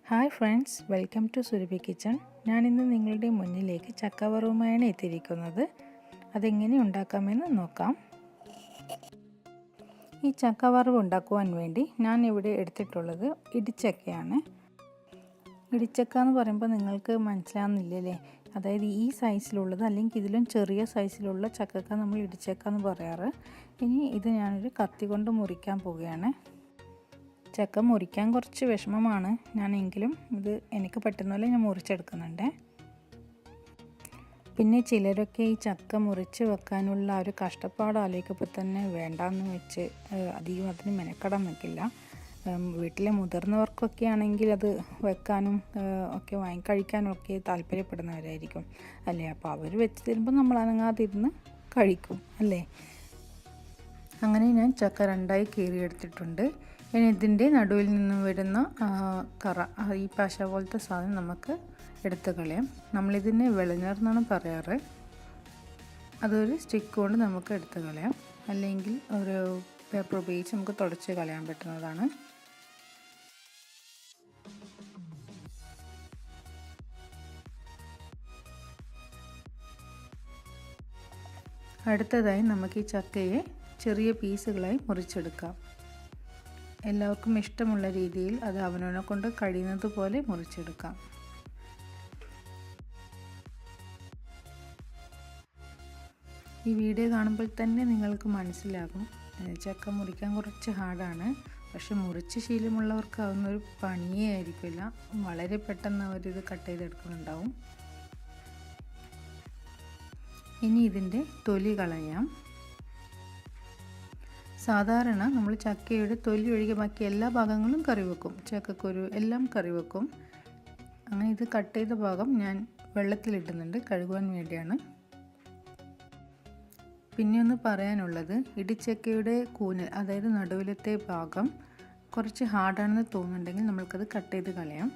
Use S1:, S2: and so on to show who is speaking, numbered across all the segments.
S1: Hi friends, welcome to Surabhi kitchen. ഞാനിന്ന് നിങ്ങളുടെ മുന്നിലേക്ക് ചക്ക വറവുമായാണ് എത്തിയിരിക്കുന്നത്. അതെങ്ങനെ ഉണ്ടാക്കാമെന്ന് നോക്കാം. ഈ ചക്ക വറവ് ഉണ്ടാക്കുവാൻ വേണ്ടി ഞാൻ ഇവിടെ എടുത്തിട്ടുള്ളത് ഇടിച്ചക്കയാണ്. ഇടിച്ചക്ക എന്ന് പറയുമ്പോൾ നിങ്ങൾക്ക് മനസ്സിലാവുന്നില്ലല്ലേ? അതായത് ഈ സൈസിലുള്ളത് അല്ലെങ്കിൽ ഇതിലും ചെറിയ സൈസിലുള്ള ചക്കക്ക നമ്മൾ ഇടിച്ചക്ക എന്ന് പറയാറ്. ഇനി ഇത് ഞാനൊരു കത്തി കൊണ്ട് മുറിക്കാൻ പോവുകയാണ്. ചക്ക മുറിക്കാൻ കുറച്ച് വിഷമമാണ്, ഞാനെങ്കിലും ഇത് എനിക്ക് പറ്റുന്ന പോലെ ഞാൻ മുറിച്ചെടുക്കുന്നുണ്ട്. പിന്നെ ചിലരൊക്കെ ഈ ചക്ക മുറിച്ച് വെക്കാനുള്ള ഒരു കഷ്ടപ്പാട് ആലോചിക്കുമ്പോൾ തന്നെ വേണ്ടാന്ന് വെച്ച് അധികം അതിന് മെനക്കെടാൻ നിൽക്കില്ല. വീട്ടിലെ മുതിർന്നവർക്കൊക്കെ ആണെങ്കിൽ അത് വെക്കാനും ഒക്കെ കഴിക്കാനും ഒക്കെ താല്പര്യപ്പെടുന്നവരായിരിക്കും അല്ലേ? അപ്പോൾ അവർ വെച്ച് തരുമ്പോൾ നമ്മൾ അനങ്ങാതിരുന്ന് കഴിക്കും അല്ലേ? അങ്ങനെ ഞാൻ ചക്ക രണ്ടായി കീറിയെടുത്തിട്ടുണ്ട്. ഇനി ഇതിൻ്റെ നടുവിൽ നിന്നും വരുന്ന കറ, ഈ പശ പോലത്തെ സാധനം നമുക്ക് എടുത്ത് കളയാം. നമ്മളിതിനെ വിളഞ്ഞർ എന്നാണ് പറയാറ്. അതൊരു സ്റ്റിക്ക് കൊണ്ട് നമുക്ക് എടുത്ത് കളയാം, അല്ലെങ്കിൽ ഒരു പേപ്പർ ഉപയോഗിച്ച് നമുക്ക് തുടച്ച് കളയാൻ പറ്റുന്നതാണ്. അടുത്തതായി നമുക്ക് ഈ ചക്കയെ ചെറിയ പീസുകളായി മുറിച്ചെടുക്കാം. എല്ലാവർക്കും ഇഷ്ടമുള്ള രീതിയിൽ അത് അവനവനെ കൊണ്ട് കഴിയുന്നത് പോലെ മുറിച്ചെടുക്കാം. ഈ വീഡിയോ കാണുമ്പോൾ തന്നെ നിങ്ങൾക്ക് മനസ്സിലാകും, ചക്ക മുറിക്കാൻ കുറച്ച് ഹാർഡാണ്. പക്ഷെ മുറിച്ച് ശീലമുള്ളവർക്ക് അതൊന്നൊരു പണിയേ ആയിരിക്കില്ല. വളരെ പെട്ടെന്ന് അവരിത് കട്ട് ചെയ്തെടുക്കുന്നുണ്ടാവും. ഇനി ഇതിൻ്റെ തൊലി കളയാം. സാധാരണ നമ്മൾ ചക്കയുടെ തൊലി ഒഴികെ ബാക്കി എല്ലാ ഭാഗങ്ങളും കറി വെക്കും. ചക്കക്കുരു എല്ലാം കറി വെക്കും. അങ്ങനെ ഇത് കട്ട് ചെയ്ത ഭാഗം ഞാൻ വെള്ളത്തിലിടുന്നുണ്ട്, കഴുകുവാൻ വേണ്ടിയാണ്. പിന്നെ ഒന്ന് പറയാനുള്ളത്, ഇടിച്ചക്കയുടെ കൂനൽ, അതായത് നടുവിലത്തെ ഭാഗം കുറച്ച് ഹാർഡാണെന്ന് തോന്നുന്നുണ്ടെങ്കിൽ നമ്മൾക്കത് കട്ട് ചെയ്ത് കളയാം.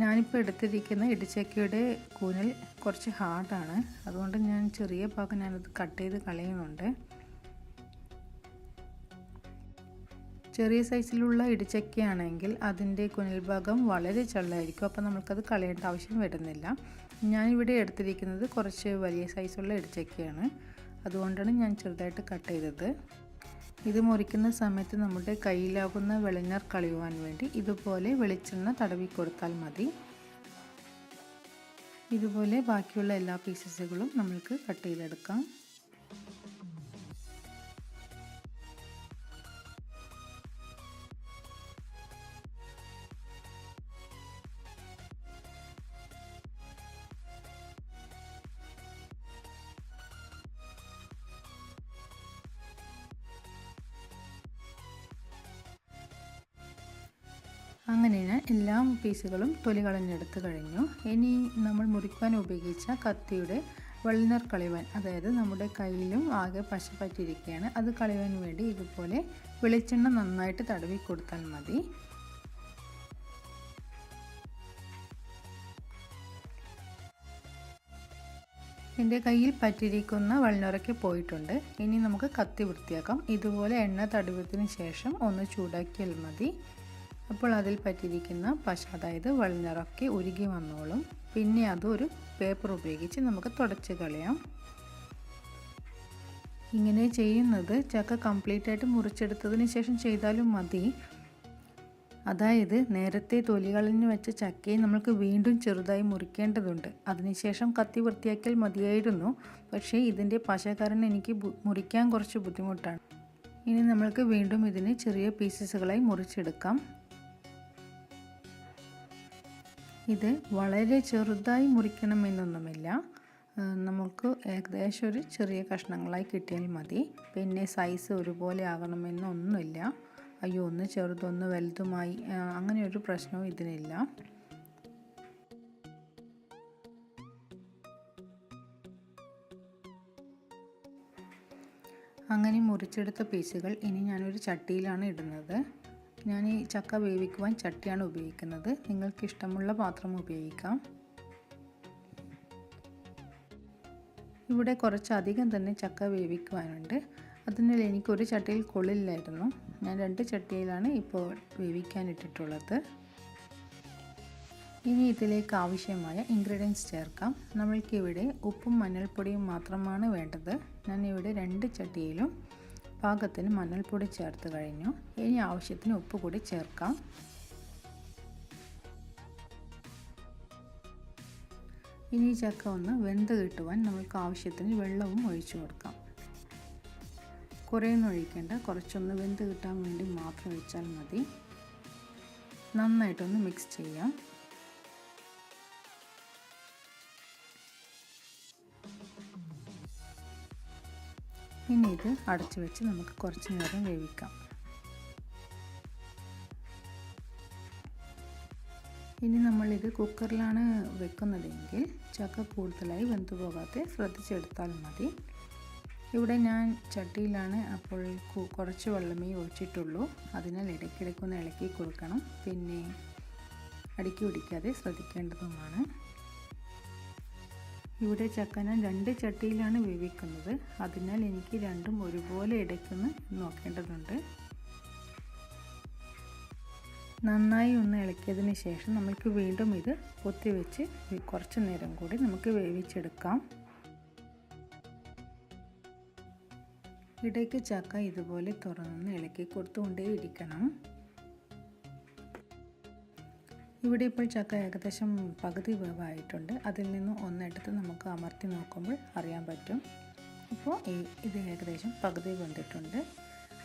S1: ഞാനിപ്പോൾ എടുത്തിരിക്കുന്ന ഇടിച്ചക്കയുടെ കൂനൽ കുറച്ച് ഹാർഡാണ്, അതുകൊണ്ട് ഞാൻ ചെറിയ ഭാഗം ഞാനത് കട്ട് ചെയ്ത് കളയുന്നുണ്ട്. ചെറിയ സൈസിലുള്ള ഇടിച്ചക്കയാണെങ്കിൽ അതിൻ്റെ കുനൽ ഭാഗം വളരെ ചള്ളായിരിക്കും, അപ്പോൾ നമുക്കത് കളയേണ്ട ആവശ്യം വരുന്നില്ല. ഞാനിവിടെ എടുത്തിരിക്കുന്നത് കുറച്ച് വലിയ സൈസുള്ള ഇടിച്ചക്കയാണ്, അതുകൊണ്ടാണ് ഞാൻ ചെറുതായിട്ട് കട്ട് ചെയ്തത്. ഇത് മുറിക്കുന്ന സമയത്ത് നമ്മുടെ കയ്യിലാകുന്ന വെളിഞ്ഞർ കളയുവാൻ വേണ്ടി ഇതുപോലെ വെളിച്ചെണ്ണ തടവി കൊടുത്താൽ മതി. ഇതുപോലെ ബാക്കിയുള്ള എല്ലാ പീസസുകളും നമ്മൾക്ക് കട്ട് ചെയ്തെടുക്കാം. അങ്ങനെ ഞാൻ എല്ലാ പീസുകളും തൊലി കളഞ്ഞെടുത്ത് കഴിഞ്ഞു. ഇനി നമ്മൾ മുറിക്കാൻ ഉപയോഗിച്ച കത്തിയുടെ വെളിഞ്ഞർ കളയുവാൻ, അതായത് നമ്മുടെ കയ്യിലും ആകെ പശ പറ്റിയിരിക്കുകയാണ്, അത് കളയുവാൻ വേണ്ടി ഇതുപോലെ വെളിച്ചെണ്ണ നന്നായിട്ട് തടവി കൊടുത്താൽ മതി. എൻ്റെ കയ്യിൽ പറ്റിയിരിക്കുന്ന വെളിഞ്ഞറൊക്കെ പോയിട്ടുണ്ട്. ഇനി നമുക്ക് കത്തി വൃത്തിയാക്കാം. ഇതുപോലെ എണ്ണ തടവിയതിന് ശേഷം ഒന്ന് ചൂടാക്കിയാൽ മതി. അപ്പോൾ അതിൽ പറ്റിയിരിക്കുന്ന പശ, അതായത് വെളിഞ്ഞറൊക്കെ ഉരുകി വന്നോളും. പിന്നെ അതൊരു പേപ്പർ ഉപയോഗിച്ച് നമുക്ക് തുടച്ച് കളയാം. ഇങ്ങനെ ചെയ്യുന്നത് ചക്ക കംപ്ലീറ്റ് ആയിട്ട് മുറിച്ചെടുത്തതിന് ശേഷം ചെയ്താലും മതി. അതായത് നേരത്തെ തൊലി കളഞ്ഞു വെച്ച ചക്കയെ നമുക്ക് വീണ്ടും ചെറുതായി മുറിക്കേണ്ടതുണ്ട്. അതിനുശേഷം കത്തി വൃത്തിയാക്കിയാൽ മതിയായിരുന്നു. പക്ഷേ ഇതിൻ്റെ പശ കാരണം എനിക്ക് മുറിക്കാൻ കുറച്ച് ബുദ്ധിമുട്ടാണ്. ഇനി നമ്മൾക്ക് വീണ്ടും ഇതിനെ ചെറിയ പീസസുകളായി മുറിച്ചെടുക്കാം. ഇത് വളരെ ചെറുതായി മുറിക്കണമെന്നൊന്നുമില്ല, നമുക്ക് ഏകദേശം ഒരു ചെറിയ കഷ്ണങ്ങളായി കിട്ടിയാൽ മതി. പിന്നെ സൈസ് ഒരുപോലെ ആകണമെന്നൊന്നുമില്ല. അയ്യോ ഒന്ന് ചെറുതൊന്ന് വലുതുമായി അങ്ങനെ ഒരു പ്രശ്നവും ഇതിനില്ല. അങ്ങനെ മുറിച്ചെടുത്ത പീസുകൾ ഇനി ഞാനൊരു ചട്ടിയിലാണ് ഇടുന്നത്. ഞാൻ ഈ ചക്ക വേവിക്കുവാൻ ചട്ടിയാണ് ഉപയോഗിക്കുന്നത്. നിങ്ങൾക്ക് ഇഷ്ടമുള്ള പാത്രം ഉപയോഗിക്കാം. ഇവിടെ കുറച്ചധികം തന്നെ ചക്ക വേവിക്കുവാനുണ്ട്. അതിനാൽ എനിക്കൊരു ചട്ടിയിൽ കൊള്ളില്ലായിരുന്നു. ഞാൻ 2 ചട്ടിയിലാണ് ഇപ്പോൾ വേവിക്കാനിട്ടിട്ടുള്ളത്. ഇനി ഇതിലേക്ക് ആവശ്യമായ ഇൻഗ്രീഡിയൻസ് ചേർക്കാം. നമ്മൾക്കിവിടെ ഉപ്പും മഞ്ഞൾപ്പൊടിയും മാത്രമാണ് വേണ്ടത്. ഞാനിവിടെ 2 ചട്ടിയിലും പാകത്തിന് മഞ്ഞൾപ്പൊടി ചേർത്ത് കഴിഞ്ഞു. ഇനി ആവശ്യത്തിന് ഉപ്പ് കൂടി ചേർക്കാം. ഇനി ചക്ക ഒന്ന് വെന്ത് കിട്ടുവാൻ നമ്മൾക്ക് ആവശ്യത്തിന് വെള്ളവും ഒഴിച്ചു കൊടുക്കാം. കുറേയൊന്നും ഒഴിക്കേണ്ട, കുറച്ചൊന്ന് വെന്ത് കിട്ടാൻ വേണ്ടി മാത്രം ഒഴിച്ചാൽ മതി. നന്നായിട്ടൊന്ന് മിക്സ് ചെയ്യാം. ഇനി ഇത് അടച്ചു വെച്ച് നമുക്ക് കുറച്ച് നേരം വേവിക്കാം. ഇനി നമ്മളിത് കുക്കറിലാണ് വെക്കുന്നതെങ്കിൽ ചക്ക കൂടുതലായി വെന്തു പോകാതെ ശ്രദ്ധിച്ചെടുത്താൽ മതി. ഇവിടെ ഞാൻ ചട്ടിയിലാണ്, അപ്പോൾ കുറച്ച് വെള്ളമേ ഒഴിച്ചിട്ടുള്ളൂ. അതിനാൽ ഇടയ്ക്കിടയ്ക്കൊന്ന് ഇളക്കി കൊടുക്കണം. പിന്നെ അടുക്കി പിടിക്കാതെ ശ്രദ്ധിക്കേണ്ടതുമാണ്. ഇവിടെ ചക്ക ഞാൻ 2 ചട്ടിയിലാണ് വേവിക്കുന്നത്. അതിനാൽ എനിക്ക് രണ്ടും ഒരുപോലെ ഇടയ്ക്കൊന്ന് നോക്കേണ്ടതുണ്ട്. നന്നായി ഒന്ന് ഇളക്കിയതിന് ശേഷം നമുക്ക് വീണ്ടും ഇത് പൊത്തി വെച്ച് കുറച്ച് നേരം കൂടി നമുക്ക് വേവിച്ചെടുക്കാം. ഇടയ്ക്ക് ചക്ക ഇതുപോലെ തുറന്നൊന്ന് ഇളക്കി കൊടുത്തുകൊണ്ടേയിരിക്കണം. ഇവിടെ ഇപ്പോൾ ചക്ക ഏകദേശം പകുതി വേവായിട്ടുണ്ട്. അതിൽ നിന്ന് ഒന്നെടുത്ത് നമുക്ക് അമർത്തി നോക്കുമ്പോൾ അറിയാൻ പറ്റും. ഇപ്പോൾ ഇത് ഏകദേശം പകുതി വെന്തിട്ടുണ്ട്.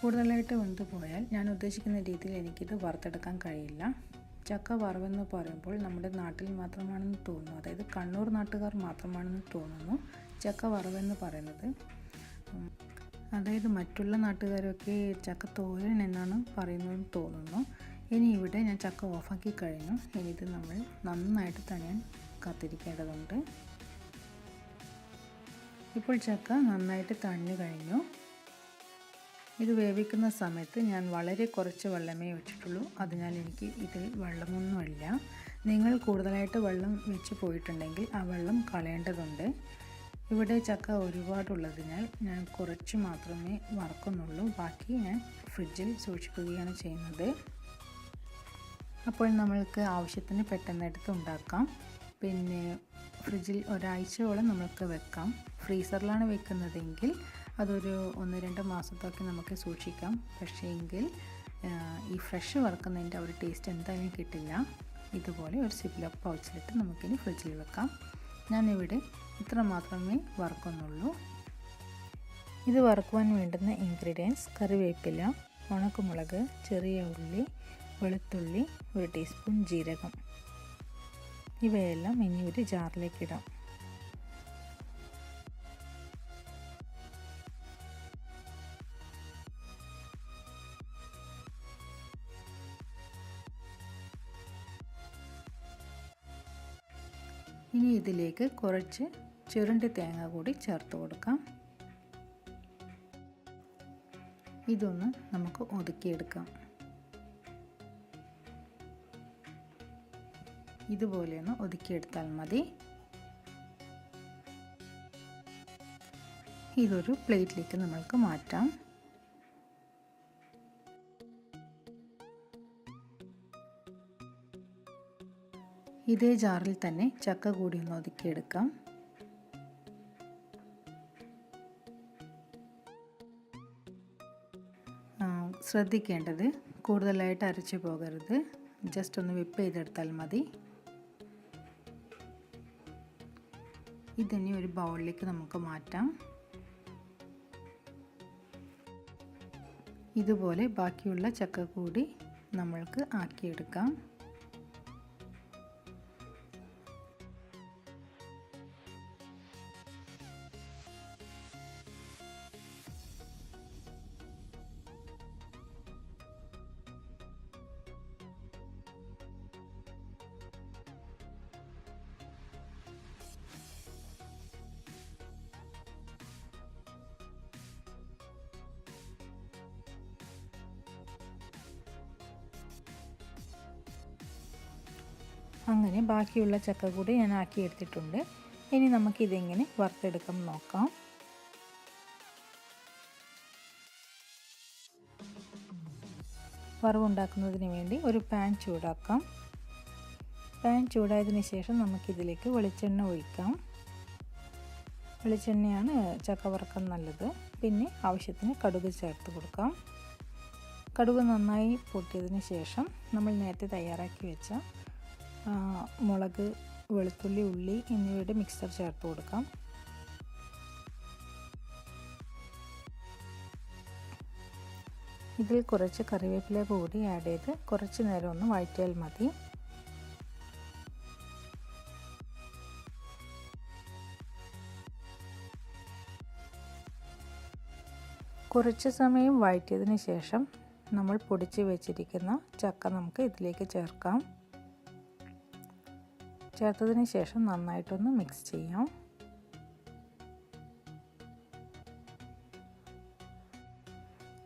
S1: കൂടുതലായിട്ട് വെന്തു പോയാൽ ഞാൻ ഉദ്ദേശിക്കുന്ന രീതിയിൽ എനിക്കിത് വറുത്തെടുക്കാൻ കഴിയില്ല. ചക്ക വറവെന്ന് പറയുമ്പോൾ നമ്മുടെ നാട്ടിൽ മാത്രമാണെന്ന് തോന്നുന്നു, അതായത് കണ്ണൂർ നാട്ടുകാർ മാത്രമാണെന്ന് തോന്നുന്നു ചക്ക വറവെന്ന് പറയുന്നത്. അതായത് മറ്റുള്ള നാട്ടുകാരൊക്കെ ചക്ക തോരൻ എന്നാണ് പറയുന്നതെന്ന് തോന്നുന്നു. ഇനി ഇവിടെ ഞാൻ ചക്ക ഓഫാക്കി കഴിഞ്ഞു. ഇനി ഇത് നമ്മൾ നന്നായിട്ട് തണിയാൻ കാത്തിരിക്കേണ്ടതുണ്ട്. ഇപ്പോൾ ചക്ക നന്നായിട്ട് തണിഞ്ഞു കഴിഞ്ഞു. ഇത് വേവിക്കുന്ന സമയത്ത് ഞാൻ വളരെ കുറച്ച് വെള്ളമേ ഒഴിച്ചിട്ടുള്ളൂ. അതിനാൽ എനിക്ക് ഇതിൽ വെള്ളമൊന്നുമില്ല. നിങ്ങൾ കൂടുതലായിട്ട് വെള്ളം വെച്ച് പോയിട്ടുണ്ടെങ്കിൽ ആ വെള്ളം കളയേണ്ടതുണ്ട്. ഇവിടെ ചക്ക ഒരുപാടുള്ളതിനാൽ ഞാൻ കുറച്ച് മാത്രമേ വറക്കുന്നുള്ളൂ. ബാക്കി ഞാൻ ഫ്രിഡ്ജിൽ സൂക്ഷിക്കുകയാണ് ചെയ്യുന്നത്. അപ്പോൾ നമ്മൾക്ക് ആവശ്യത്തിന് പെട്ടെന്ന് എടുത്ത് ഉണ്ടാക്കാം. പിന്നെ ഫ്രിഡ്ജിൽ ഒരാഴ്ചയോളം നമുക്ക് വെക്കാം. ഫ്രീസറിലാണ് വെക്കുന്നതെങ്കിൽ അതൊരു 1-2 മാസത്തൊക്കെ നമുക്ക് സൂക്ഷിക്കാം. പക്ഷേ എങ്കിൽ ഈ ഫ്രഷ് വറക്കുന്നതിൻ്റെ ഒരു ടേസ്റ്റ് എന്തായാലും കിട്ടില്ല. ഇതുപോലെ ഒരു സിപ്ലോക്ക് പൗച്ചിലിട്ട് നമുക്കിനി ഫ്രിഡ്ജിൽ വെക്കാം. ഞാനിവിടെ ഇത്ര മാത്രമേ വറക്കുന്നുള്ളൂ. ഇത് വറക്കുവാൻ വേണ്ടുന്ന ഇൻഗ്രീഡിയൻസ്: കറിവേപ്പില, ഉണക്കമുളക്, ചെറിയ ഉള്ളി, വെളുത്തുള്ളി, 1 ടീസ്പൂൺ ജീരകം. ഇവയെല്ലാം ഇനി ഒരു ജാറിലേക്ക് ഇടാം. ഇനി ഇതിലേക്ക് കുറച്ച് ചുരുണ്ടി തേങ്ങ കൂടി ചേർത്ത് കൊടുക്കാം. ഇതൊന്ന് നമുക്ക് ഒതുക്കിയെടുക്കാം. ഇതുപോലെയൊന്ന് ഒതുക്കിയെടുത്താൽ മതി. ഇതൊരു പ്ലേറ്റിലേക്ക് നമ്മൾക്ക് മാറ്റാം. ഇതേ ജാറിൽ തന്നെ ചക്ക കൂടി ഒന്ന് ഒതുക്കിയെടുക്കാം. ശ്രദ്ധിക്കേണ്ടത് കൂടുതലായിട്ട് അരച്ചു പോകരുത്. ജസ്റ്റ് ഒന്ന് വിപ്പ് ചെയ്തെടുത്താൽ മതി. ഇതിനി ഒരു ബൗളിലേക്ക് നമുക്ക് മാറ്റാം. ഇതുപോലെ ബാക്കിയുള്ള ചക്ക കൂടി നമ്മൾക്ക് ആക്കിയെടുക്കാം. അങ്ങനെ ബാക്കിയുള്ള ചക്ക കൂടി ഞാൻ ആക്കിയെടുത്തിട്ടുണ്ട്. ഇനി നമുക്കിതെങ്ങനെ വറുത്തെടുക്കാം നോക്കാം. വറവുണ്ടാക്കുന്നതിന് വേണ്ടി ഒരു പാൻ ചൂടാക്കാം. പാൻ ചൂടായതിന് ശേഷം നമുക്കിതിലേക്ക് വെളിച്ചെണ്ണ ഒഴിക്കാം. വെളിച്ചെണ്ണയാണ് ചക്ക വറുക്കാൻ നല്ലത്. പിന്നെ ആവശ്യത്തിന് കടുക് ചേർത്ത് കൊടുക്കാം. കടുക് നന്നായി പൊട്ടിയതിന് ശേഷം നമ്മൾ നേരത്തെ തയ്യാറാക്കി വെച്ച മുളക്, വെളുത്തുള്ളി, ഉള്ളി എന്നിവയുടെ മിക്സർ ചേർത്ത് കൊടുക്കാം. ഇതിൽ കുറച്ച് കറിവേപ്പില കൂടി ആഡ് ചെയ്ത് കുറച്ച് നേരം ഒന്ന് വഴറ്റിയാൽ മതി. കുറച്ച് സമയം വഴറ്റിയതിന് ശേഷം നമ്മൾ പൊടിച്ച് വെച്ചിരിക്കുന്ന ചക്ക നമുക്ക് ഇതിലേക്ക് ചേർക്കാം. ചേർത്തതിന് ശേഷം നന്നായിട്ടൊന്ന് മിക്സ് ചെയ്യാം.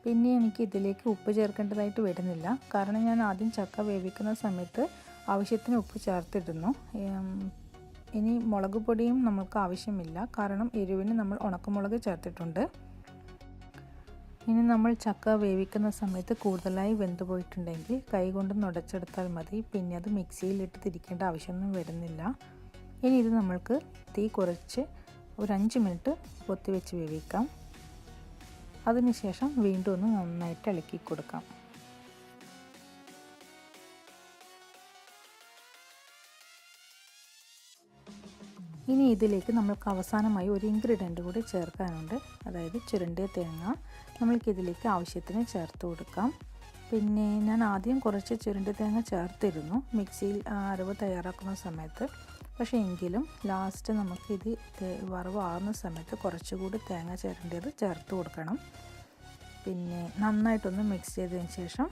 S1: പിന്നെ എനിക്ക് ഇതിലേക്ക് ഉപ്പ് ചേർക്കേണ്ടതായിട്ട് വരുന്നില്ല. കാരണം ഞാൻ ആദ്യം ചക്ക വേവിക്കുന്ന സമയത്ത് ആവശ്യത്തിന് ഉപ്പ് ചേർത്തിടുന്നു. ഇനി മുളക് പൊടിയും നമുക്ക് ആവശ്യമില്ല, കാരണം എരിവിന് നമ്മൾ ഉണക്കമുളക് ചേർത്തിട്ടുണ്ട്. ഇനി നമ്മൾ ചക്ക വേവിക്കുന്ന സമയത്ത് കൂടുതലായി വെന്ത് പോയിട്ടുണ്ടെങ്കിൽ കൈകൊണ്ട് നുടച്ചെടുത്താൽ മതി. പിന്നെ അത് മിക്സിയിലിട്ട് തിരിക്കേണ്ട ആവശ്യമൊന്നും വരുന്നില്ല. ഇനി ഇത് നമ്മൾക്ക് തീ കുറച്ച് ഒരു 5 മിനിറ്റ് പൊത്തി വെച്ച് വേവിക്കാം. അതിനുശേഷം വീണ്ടും ഒന്ന് നന്നായിട്ട് ഇളക്കി കൊടുക്കാം. ഇനി ഇതിലേക്ക് നമ്മൾക്ക് അവസാനമായി ഒരു ഇൻഗ്രീഡിയൻറ്റ് കൂടി ചേർക്കാനുണ്ട്. അതായത് ചുരണ്ടിയ തേങ്ങ നമ്മൾക്കിതിലേക്ക് ആവശ്യത്തിന് ചേർത്ത് കൊടുക്കാം. പിന്നെ ഞാൻ ആദ്യം കുറച്ച് ചുരണ്ടിയ തേങ്ങ ചേർത്തിരുന്നു മിക്സിയിൽ അരവ് തയ്യാറാക്കുന്ന സമയത്ത്. പക്ഷേ എങ്കിലും ലാസ്റ്റ് നമുക്കിത് വറവ് ആകുന്ന സമയത്ത് കുറച്ചുകൂടി തേങ്ങ ചിരണ്ടിയത് ചേർത്ത് കൊടുക്കണം. പിന്നെ നന്നായിട്ടൊന്ന് മിക്സ് ചെയ്തതിന് ശേഷം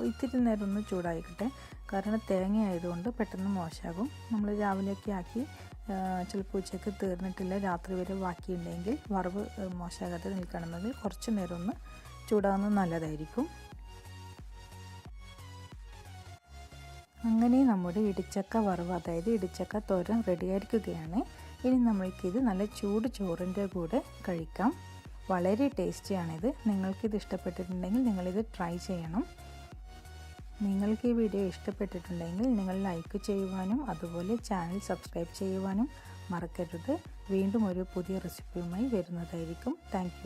S1: ഇത്തിരി നേരം ഒന്ന് ചൂടായിക്കട്ടെ. കാരണം തേങ്ങ ആയതുകൊണ്ട് പെട്ടെന്ന് മോശമാകും. നമ്മൾ രാവിലെയൊക്കെ ആക്കി ചിലപ്പോൾ ഉച്ചയ്ക്ക് തീർന്നിട്ടില്ല, രാത്രി വരെ ബാക്കിയുണ്ടെങ്കിൽ വറവ് മോശമാകാതെ നിൽക്കണമെങ്കിൽ കുറച്ച് നേരം ഒന്ന് ചൂടാകുന്നത് നല്ലതായിരിക്കും. അങ്ങനെ നമ്മുടെ ഇടിച്ചക്ക വറവ്, അതായത് ഇടിച്ചക്ക തോരൻ റെഡിയായിരിക്കുകയാണ്. ഇനി നമ്മൾക്കിത് നല്ല ചൂട് ചോറിൻ്റെ കൂടെ കഴിക്കാം. വളരെ ടേസ്റ്റിയാണിത്. നിങ്ങൾക്കിത് ഇഷ്ടപ്പെട്ടിട്ടുണ്ടെങ്കിൽ നിങ്ങളിത് ട്രൈ ചെയ്യണം. നിങ്ങൾക്ക് ഈ വീഡിയോ ഇഷ്ടപ്പെട്ടിട്ടുണ്ടെങ്കിൽ നിങ്ങൾ ലൈക്ക് ചെയ്യുവാനും അതുപോലെ ചാനൽ സബ്സ്ക്രൈബ് ചെയ്യുവാനും മറക്കരുത്. വീണ്ടും ഒരു പുതിയ റെസിപ്പിയുമായി വരുന്നതായിരിക്കും. Thank you.